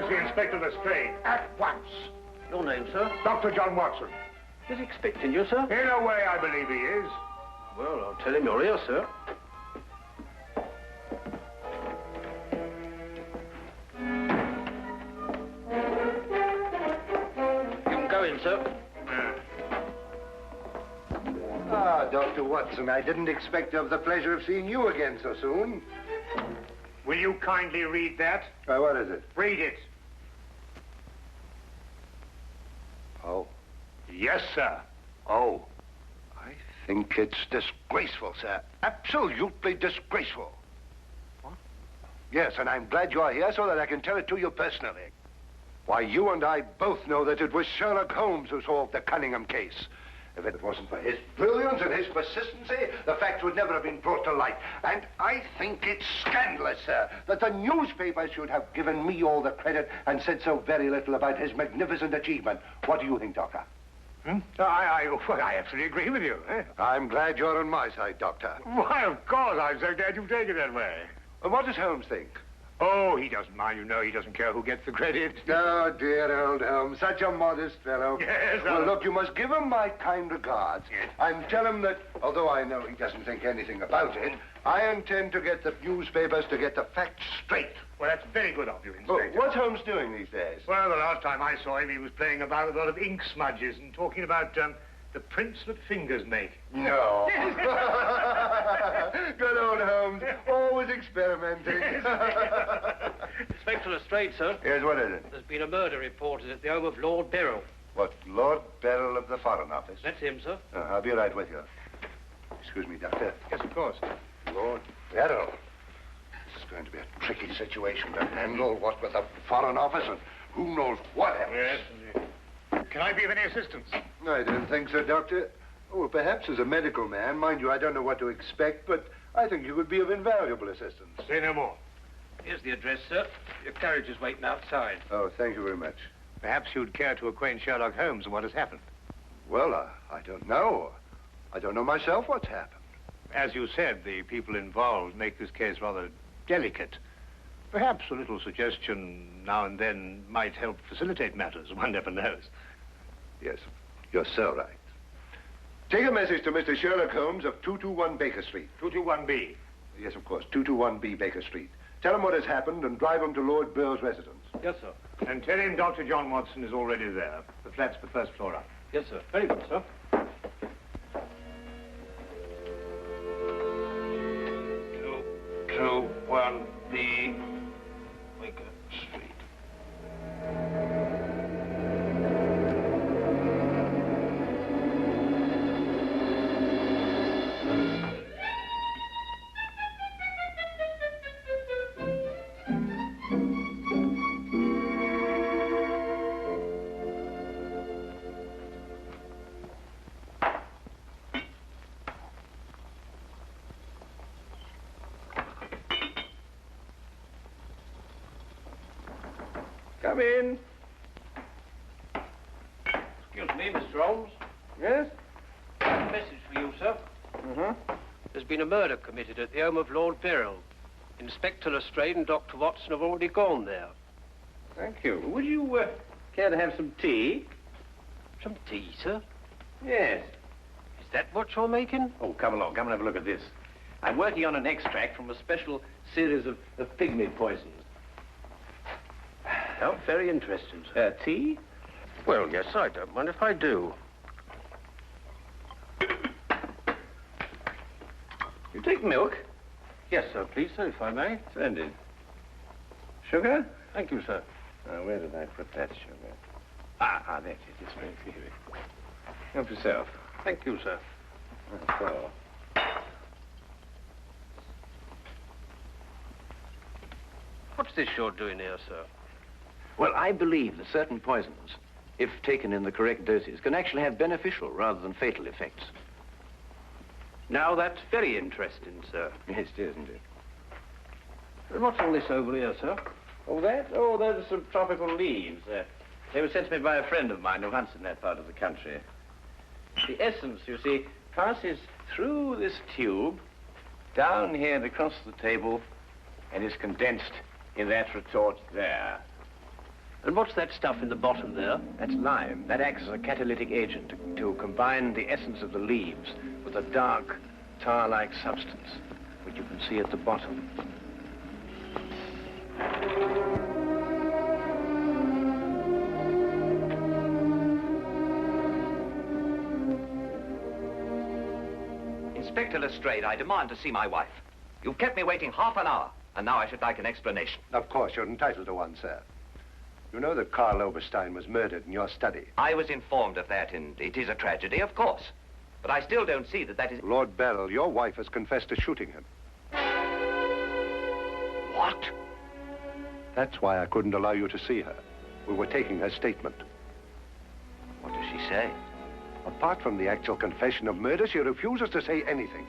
to see Inspector Lestrade at once. Your name, sir? Dr. John Watson. He's expecting you, sir. In a way, I believe he is. Well, I'll tell him you're here, sir. You can go in, sir. Ah, Dr. Watson, I didn't expect to have the pleasure of seeing you again so soon. Will you kindly read that? What is it? Read it. Oh. Yes, sir. Oh. I think it's disgraceful, sir. Absolutely disgraceful. What? Yes, and I'm glad you're here so that I can tell it to you personally. Why, you and I both know that it was Sherlock Holmes who solved the Cunningham case. If it wasn't for his brilliance and his persistency, the facts would never have been brought to light. And I think it's scandalous, sir, that the newspapers should have given me all the credit and said so very little about his magnificent achievement. What do you think, Doctor? I absolutely agree with you. I'm glad you're on my side, Doctor. Why, of course. I'm so glad you take it that way. And what does Holmes think? Oh, he doesn't mind. You know, he doesn't care who gets the credit. Oh, dear old Holmes, such a modest fellow. Yes, well, look, you must give him my kind regards. Yes. And tell him that, although I know he doesn't think anything about it, I intend to get the newspapers to get the facts straight. Well, that's very good of you, Inspector. Oh, what's Holmes doing these days? Well, the last time I saw him, he was playing about with a lot of ink smudges and talking about the prints that fingers make. No. Good old Holmes, always experimenting. Inspector Lestrade, sir. Yes, what is it? There's been a murder reported at the home of Lord Beryl. What, Lord Beryl of the Foreign Office? That's him, sir. I'll be right with you. Excuse me, Doctor. Yes, of course. Lord Beryl. This is going to be a tricky situation to handle, what with the Foreign Office and who knows what else. Yes, indeed. Can I be of any assistance? I don't think so, Doctor. Oh, perhaps as a medical man. Mind you, I don't know what to expect, but I think you would be of invaluable assistance. Say no more. Here's the address, sir. Your carriage is waiting outside. Oh, thank you very much. Perhaps you'd care to acquaint Sherlock Holmes with what has happened. Well, I don't know. I don't know myself what's happened. As you said, the people involved make this case rather delicate. Perhaps a little suggestion now and then might help facilitate matters. One never knows. Yes, you're so right. Take a message to Mr. Sherlock Holmes of 221 Baker Street. 221B. Yes, of course, 221B Baker Street. Tell him what has happened and drive him to Lord Beryl's residence. Yes, sir. And tell him Dr. John Watson is already there. The flat's the first floor up. Yes, sir. Very good, sir. 221B Baker Street. Come in. Excuse me, Mr. Holmes. Yes? A message for you, sir. There's been a murder committed at the home of Lord Beryl. Inspector Lestrade and Dr. Watson have already gone there. Thank you. Would you care to have some tea? Some tea, sir? Yes. Is that what you're making? Oh, come along. Come and have a look at this. I'm working on an extract from a special series of pygmy poisons. Oh, very interesting, sir. Tea? Well, yes, I don't mind if I do. You take milk? Yes, sir, please, sir, if I may. Splendid. Sugar? Thank you, sir. Where did I put that sugar? Ah, that's it. It's right here. Help yourself. Thank you, sir. So. What's this you're doing here, sir? Well, I believe that certain poisons, if taken in the correct doses, can actually have beneficial rather than fatal effects. Now, that's very interesting, sir. Yes, it is, isn't it? And what's all this over here, sir? Oh, that? Oh, those are some tropical leaves. They were sent to me by a friend of mine who hunts in that part of the country. The essence, you see, passes through this tube, down here and across the table, and is condensed in that retort there. And what's that stuff in the bottom there? That's lime. That acts as a catalytic agent to combine the essence of the leaves with a dark, tar-like substance, which you can see at the bottom. Inspector Lestrade, I demand to see my wife. You've kept me waiting half an hour, and now I should like an explanation. Of course, you're entitled to one, sir. You know that Karl Oberstein was murdered in your study. I was informed of that, and it is a tragedy, of course. But I still don't see that is... Lord Beryl, your wife has confessed to shooting him. What? That's why I couldn't allow you to see her. We were taking her statement. What does she say? Apart from the actual confession of murder, she refuses to say anything.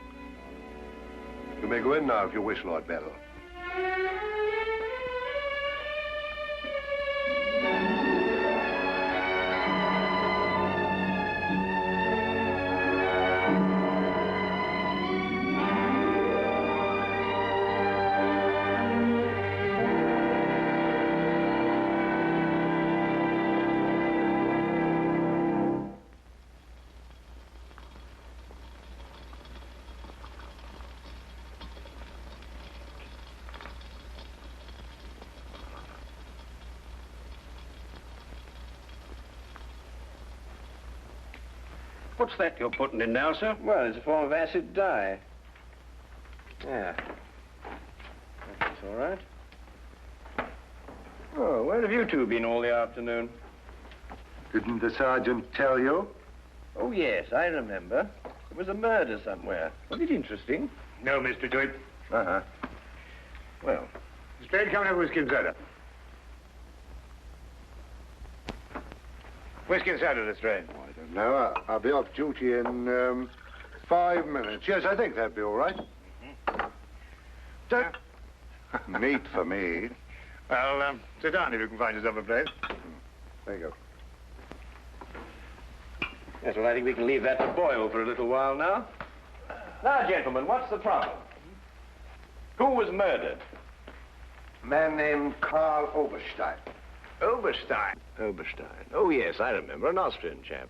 You may go in now if you wish, Lord Beryl. What's that you're putting in now, sir? Well, it's a form of acid dye. Yeah. That's all right. Oh, where have you two been all the afternoon? Didn't the sergeant tell you? Oh, yes, I remember. There was a murder somewhere. Was it interesting? No, Mr. Dewitt. Uh-huh. Well, Lestrade, come and have whiskey and soda. Whiskey and soda, Lestrade. I don't know. I'll be off duty in 5 minutes. Yes, I think that'd be all right. Neat for me. Well, sit down if you can find yourself a place. There you go. yes, well, I think we can leave that to boil for a little while now. Now, gentlemen, what's the problem? Who was murdered? A man named Karl Oberstein. Oberstein. Oberstein. Oh, yes, I remember. An Austrian chap.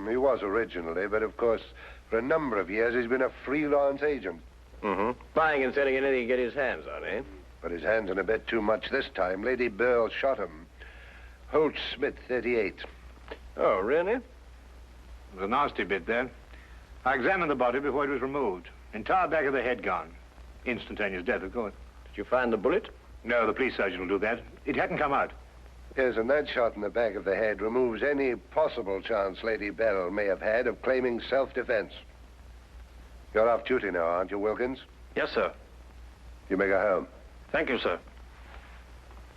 He was originally, but of course, for a number of years, he's been a freelance agent. Mm-hmm. Buying and selling anything he can get his hands on, eh? But his hands in a bit too much this time. Lady Beryl shot him. Holt Smith, 38. Oh, really? It was a nasty bit there. I examined the body before it was removed. Entire back of the head gone. Instantaneous death, of course. Did you find the bullet? No, the police surgeon will do that. It hadn't come out. Yes, and that shot in the back of the head removes any possible chance Lady Beryl may have had of claiming self-defense. You're off duty now, aren't you, Wilkins? Yes, sir. You may go home. Thank you, sir.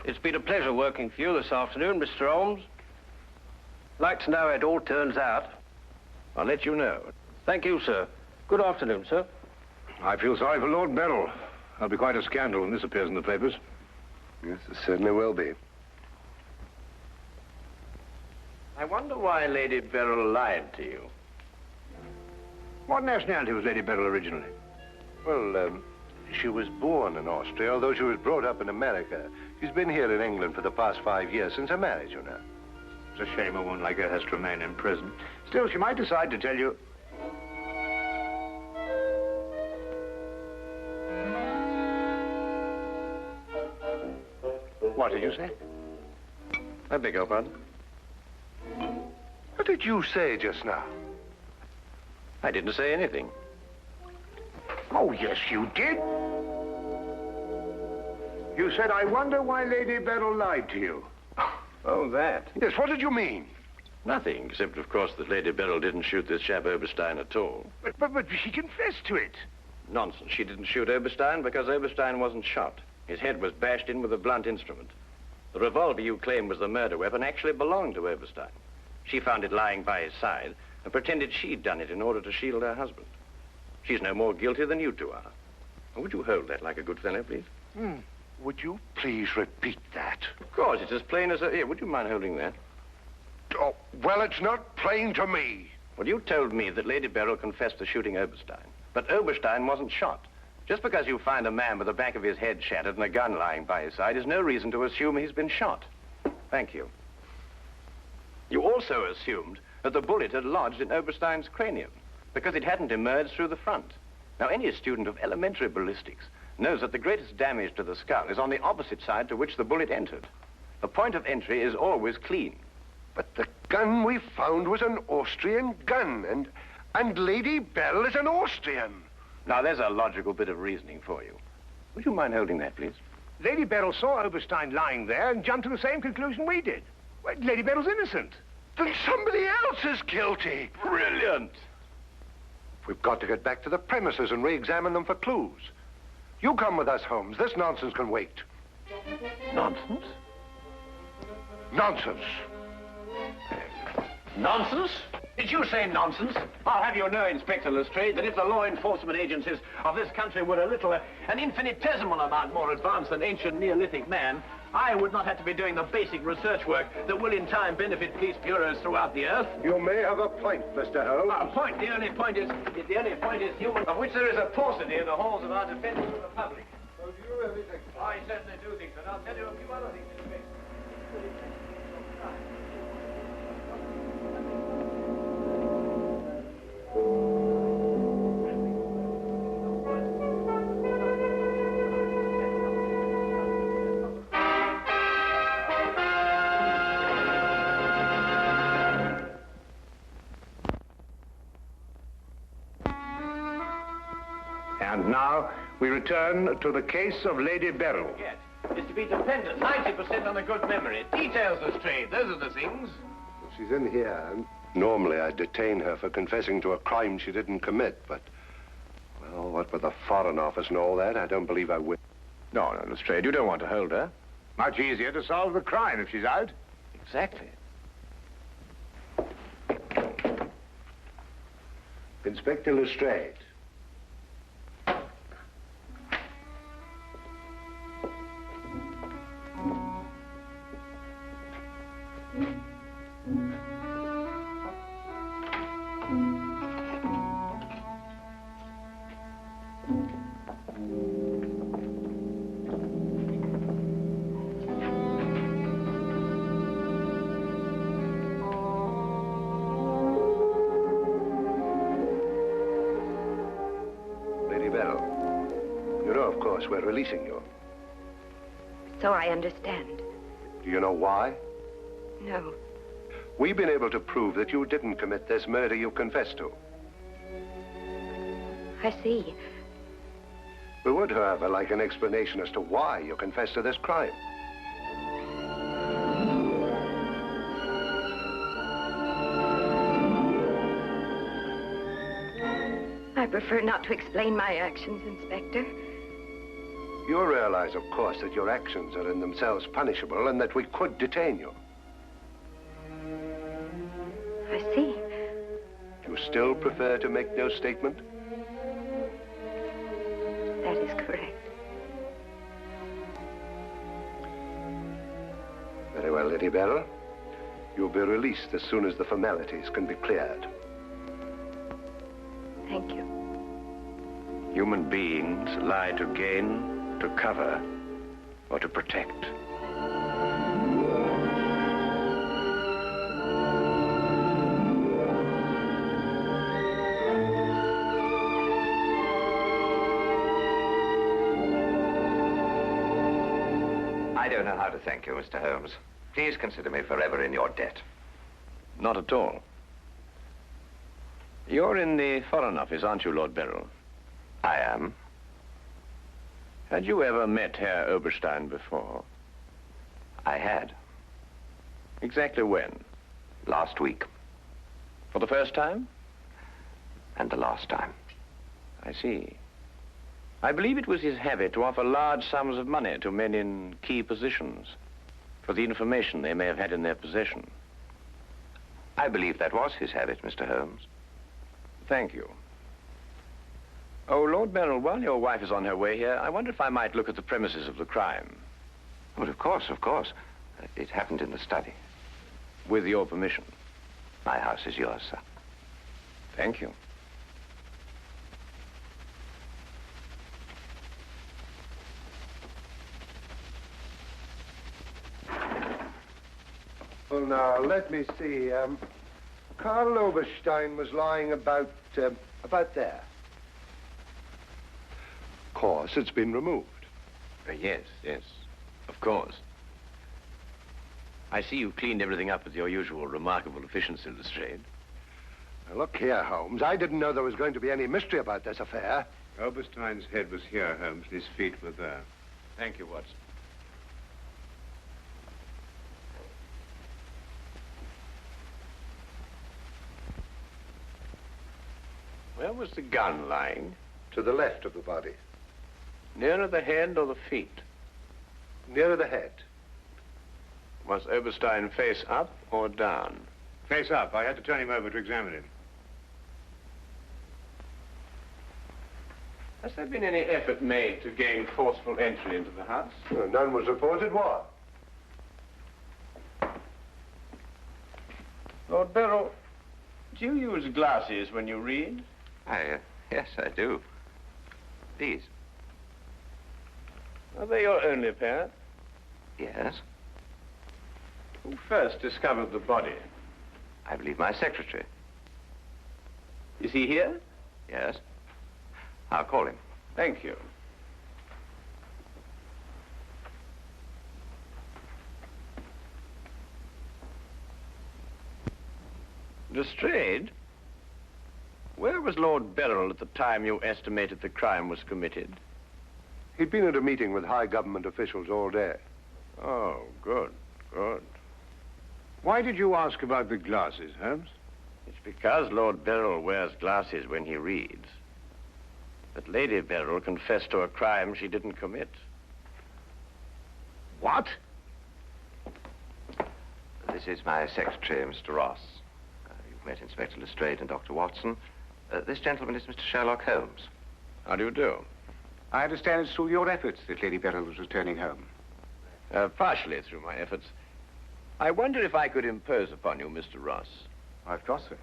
It's been a pleasure working for you this afternoon, Mr. Holmes. I'd like to know how it all turns out. I'll let you know. Thank you, sir. Good afternoon, sir. I feel sorry for Lord Beryl. There'll be quite a scandal when this appears in the papers. Yes, it certainly will be. I wonder why Lady Beryl lied to you. What nationality was Lady Beryl originally? Well, she was born in Austria, although she was brought up in America. She's been here in England for the past 5 years, since her marriage, you know. It's a shame a woman like her has to remain in prison. Still, she might decide to tell you... What did you say? I beg your pardon? What did you say just now? I didn't say anything. Oh, yes, you did. You said, I wonder why Lady Beryl lied to you. Oh, that? Yes, what did you mean? Nothing, except, of course, that Lady Beryl didn't shoot this chap Oberstein at all. But she confessed to it. Nonsense. She didn't shoot Oberstein because Oberstein wasn't shot. His head was bashed in with a blunt instrument. The revolver you claim was the murder weapon actually belonged to Oberstein. She found it lying by his side and pretended she'd done it in order to shield her husband. She's no more guilty than you two are. Would you hold that like a good fellow, please? Would you please repeat that? Of course, it's as plain as a... Here, would you mind holding that? Oh, well, it's not plain to me. Well, you told me that Lady Beryl confessed to shooting Oberstein. But Oberstein wasn't shot. Just because you find a man with the back of his head shattered and a gun lying by his side is no reason to assume he's been shot. Thank you. You also assumed that the bullet had lodged in Oberstein's cranium because it hadn't emerged through the front. Now, any student of elementary ballistics knows that the greatest damage to the skull is on the opposite side to which the bullet entered. The point of entry is always clean. But the gun we found was an Austrian gun, and Lady Bell is an Austrian. Now, there's a logical bit of reasoning for you. Would you mind holding that, please? Lady Beryl saw Oberstein lying there and jumped to the same conclusion we did. Well, Lady Beryl's innocent. Then somebody else is guilty. Brilliant! We've got to get back to the premises and re-examine them for clues. You come with us, Holmes. This nonsense can wait. Nonsense? Nonsense. Nonsense? Did you say nonsense? I'll have you know, Inspector Lestrade, that if the law enforcement agencies of this country were a little, an infinitesimal amount more advanced than ancient Neolithic man, I would not have to be doing the basic research work that will in time benefit police bureaus throughout the earth. You may have a point, Mr. Holmes. A point? The only point is human, of which there is a paucity in the halls of our defense republic. So do you really think so? I certainly do think so, and I'll tell you a few other things in a bit. And now we return to the case of Lady Beryl. Yes, is to be dependent 90% on a good memory. Details, Lestrade, those are the things. She's in here. Normally I'd detain her for confessing to a crime she didn't commit, but... Well, what with the Foreign Office and all that, I don't believe I will. No, Lestrade, you don't want to hold her. Much easier to solve the crime if she's out. Exactly. Inspector Lestrade. We're releasing you. So I understand. Do you know why? No. We've been able to prove that you didn't commit this murder you confessed to. I see. We would, however, like an explanation as to why you confessed to this crime. I prefer not to explain my actions, Inspector. You realize, of course, that your actions are in themselves punishable and that we could detain you. I see. You still prefer to make no statement? That is correct. Very well, Lady Beryl. You'll be released as soon as the formalities can be cleared. Thank you. Human beings lie to gain, to cover, or to protect. I don't know how to thank you, Mr. Holmes. Please consider me forever in your debt. Not at all. You're in the Foreign Office, aren't you, Lord Beryl? I am. Had you ever met Herr Oberstein before? I had. Exactly when? Last week. For the first time? And the last time. I see. I believe it was his habit to offer large sums of money to men in key positions for the information they may have had in their possession. I believe that was his habit, Mr. Holmes. Thank you. Oh, Lord Beryl, while your wife is on her way here, I wonder if I might look at the premises of the crime. Well, of course, of course. It happened in the study. With your permission. My house is yours, sir. Thank you. Well, now, let me see. Karl Oberstein was lying about there. Of course, it's been removed. Yes, yes, of course. I see you cleaned everything up with your usual remarkable efficiency, Lestrade. Now, look here, Holmes. I didn't know there was going to be any mystery about this affair. Oberstein's head was here, Holmes, and his feet were there. Thank you, Watson. Where was the gun lying? To the left of the body. Nearer the head or the feet? Nearer the head. Was Oberstein face up or down? Face up. I had to turn him over to examine him. Has there been any effort made to gain forceful entry into the house? No, none was reported. What? Lord Beryl, do you use glasses when you read? Yes, I do. These? Are they your only pair? Yes. Who first discovered the body? I believe my secretary. Is he here? Yes. I'll call him. Thank you. Lestrade, where was Lord Beryl at the time you estimated the crime was committed? He'd been at a meeting with high government officials all day. Oh, good, good. Why did you ask about the glasses, Holmes? It's because Lord Beryl wears glasses when he reads that Lady Beryl confessed to a crime she didn't commit. What? This is my secretary, Mr. Ross. You've met Inspector Lestrade and Dr. Watson. This gentleman is Mr. Sherlock Holmes. How do you do? I understand it's through your efforts that Lady Beryl was returning home. Partially through my efforts. I wonder if I could impose upon you, Mr. Ross. Of course, sir.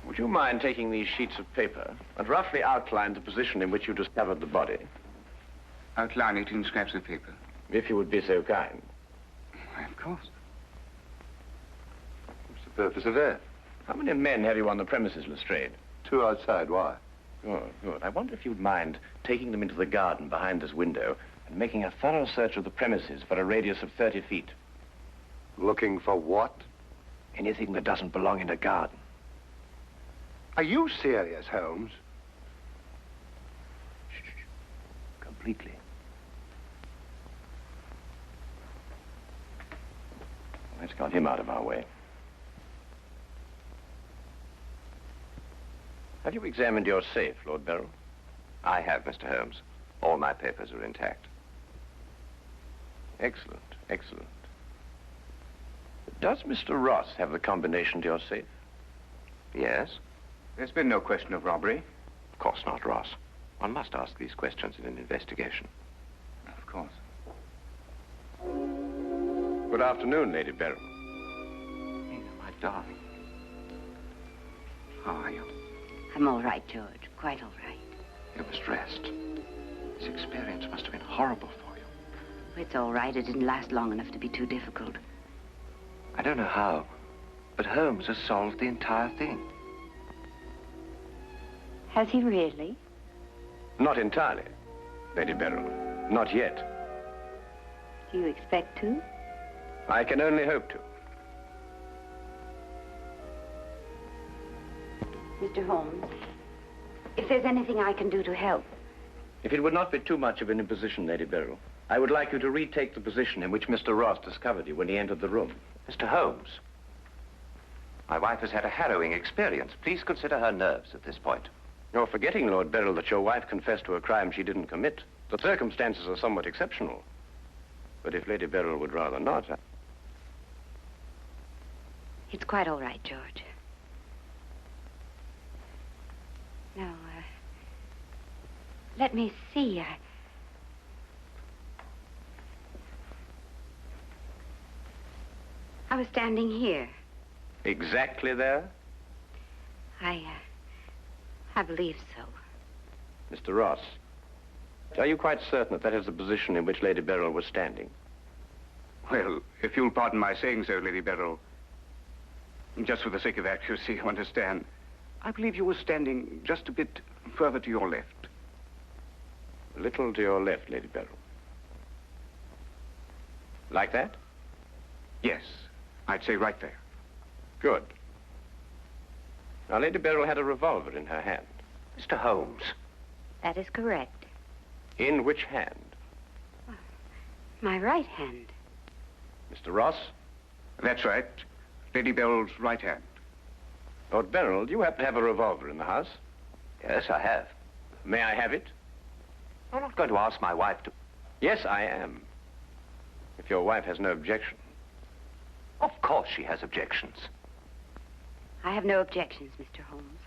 Would you mind taking these sheets of paper and roughly outline the position in which you discovered the body? Outline it in scraps of paper. If you would be so kind. Why, of course. What's the purpose of that? How many men have you on the premises, Lestrade? 2 outside. Why? Good, good. I wonder if you'd mind taking them into the garden behind this window and making a thorough search of the premises for a radius of 30 feet. Looking for what? Anything that doesn't belong in a garden. Are you serious, Holmes? Completely. Let's got him out of our way. Have you examined your safe, Lord Beryl? I have, Mr. Holmes. All my papers are intact. Excellent, excellent. Does Mr. Ross have the combination to your safe? Yes? There's been no question of robbery. Of course not, Ross. One must ask these questions in an investigation. Of course. Good afternoon, Lady Beryl. Nina, my darling. How are you? I'm all right, George. Quite all right. You must rest. This experience must have been horrible for you. It's all right. It didn't last long enough to be too difficult. I don't know how, but Holmes has solved the entire thing. Has he really? Not entirely, Lady Beryl. Not yet. Do you expect to? I can only hope to. Mr. Holmes, if there's anything I can do to help. If it would not be too much of an imposition, Lady Beryl, I would like you to retake the position in which Mr. Ross discovered you when he entered the room. Mr. Holmes, my wife has had a harrowing experience. Please consider her nerves at this point. You're forgetting, Lord Beryl, that your wife confessed to a crime she didn't commit. The circumstances are somewhat exceptional. But if Lady Beryl would rather not... It's quite all right, George. Now, let me see. I was standing here. Exactly there? I believe so. Mr. Ross, are you quite certain that that is the position in which Lady Beryl was standing? Well, if you'll pardon my saying so, Lady Beryl, just for the sake of accuracy, you understand, I believe you were standing just a bit further to your left. A little to your left, Lady Beryl. Like that? Yes, I'd say right there. Good. Now, Lady Beryl had a revolver in her hand. Mr. Holmes. That is correct. In which hand? My right hand. Mr. Ross? That's right. Lady Beryl's right hand. Lord Beryl, do you happen to have a revolver in the house? Yes, I have. May I have it? I'm not going to ask my wife to... Yes, I am. If your wife has no objection. Of course she has objections. I have no objections, Mr. Holmes.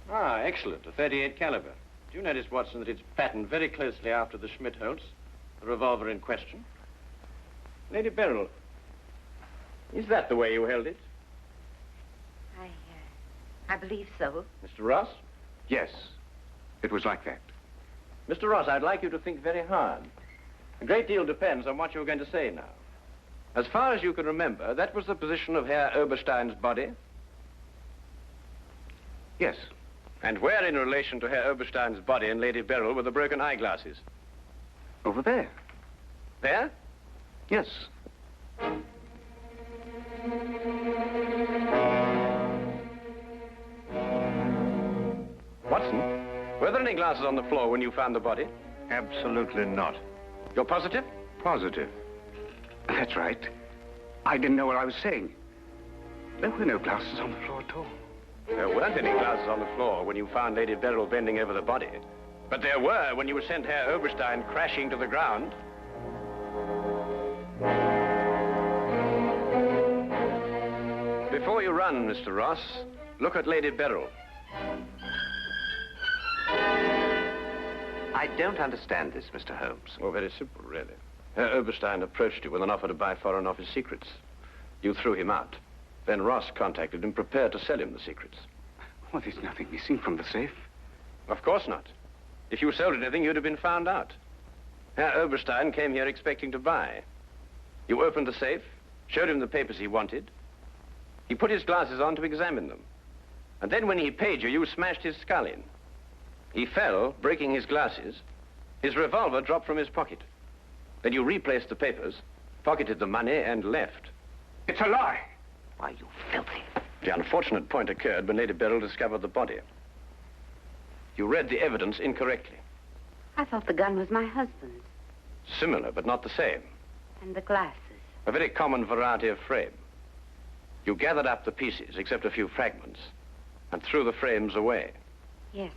Ah, excellent. A .38 caliber. Do you notice, Watson, that it's patterned very closely after the Schmidt-Holtz, the revolver in question? Lady Beryl, is that the way you held it? I believe so. Mr. Ross? Yes, it was like that. Mr. Ross, I'd like you to think very hard. A great deal depends on what you're going to say now. As far as you can remember, that was the position of Herr Oberstein's body? Yes. And where in relation to Herr Oberstein's body and Lady Beryl were the broken eyeglasses? Over there. There? Yes. Watson, were there any glasses on the floor when you found the body? Absolutely not. You're positive? Positive. That's right. I didn't know what I was saying. There were no glasses on the floor at all. There weren't any glasses on the floor when you found Lady Beryl bending over the body. But there were when you sent Herr Oberstein crashing to the ground. Before you run, Mr. Ross, look at Lady Beryl. I don't understand this, Mr. Holmes. Oh, very simple, really. Herr Oberstein approached you with an offer to buy Foreign Office secrets. You threw him out. Then Ross contacted him, prepared to sell him the secrets. Well, there's nothing missing from the safe. Of course not. If you sold anything, you'd have been found out. Herr Oberstein came here expecting to buy. You opened the safe, showed him the papers he wanted. He put his glasses on to examine them. And then when he paid you, you smashed his skull in. He fell, breaking his glasses. His revolver dropped from his pocket. Then you replaced the papers, pocketed the money, and left. It's a lie. Why, you filthy... The unfortunate point occurred when Lady Beryl discovered the body. You read the evidence incorrectly. I thought the gun was my husband's. Similar, but not the same. And the glasses. A very common variety of frame. You gathered up the pieces, except a few fragments, and threw the frames away. Yes.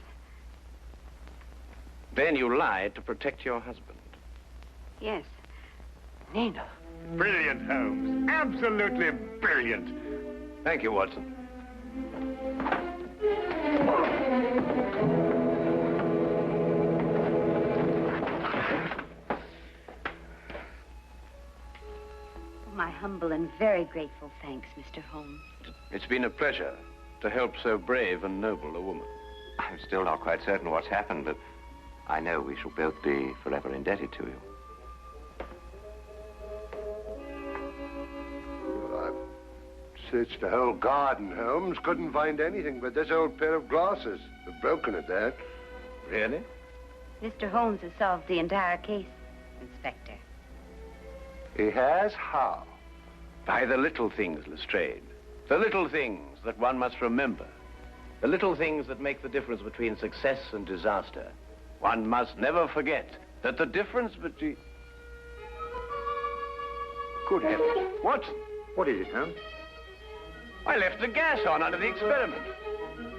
Then you lied to protect your husband. Yes. Nina. Brilliant, Holmes. Absolutely brilliant. Thank you, Watson. My humble and very grateful thanks, Mr. Holmes. It's been a pleasure to help so brave and noble a woman. I'm still not quite certain what's happened, but I know we shall both be forever indebted to you. Searched the whole garden, Holmes. Couldn't find anything but this old pair of glasses. They've broken at that. Really? Mr. Holmes has solved the entire case, Inspector. He has? How? By the little things, Lestrade. The little things that one must remember. The little things that make the difference between success and disaster. One must never forget that the difference between... Good heavens. Watson, What is it, Holmes? I left the gas on under the experiment.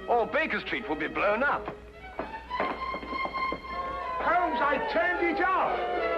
All Baker Street will be blown up. Holmes, I turned it off.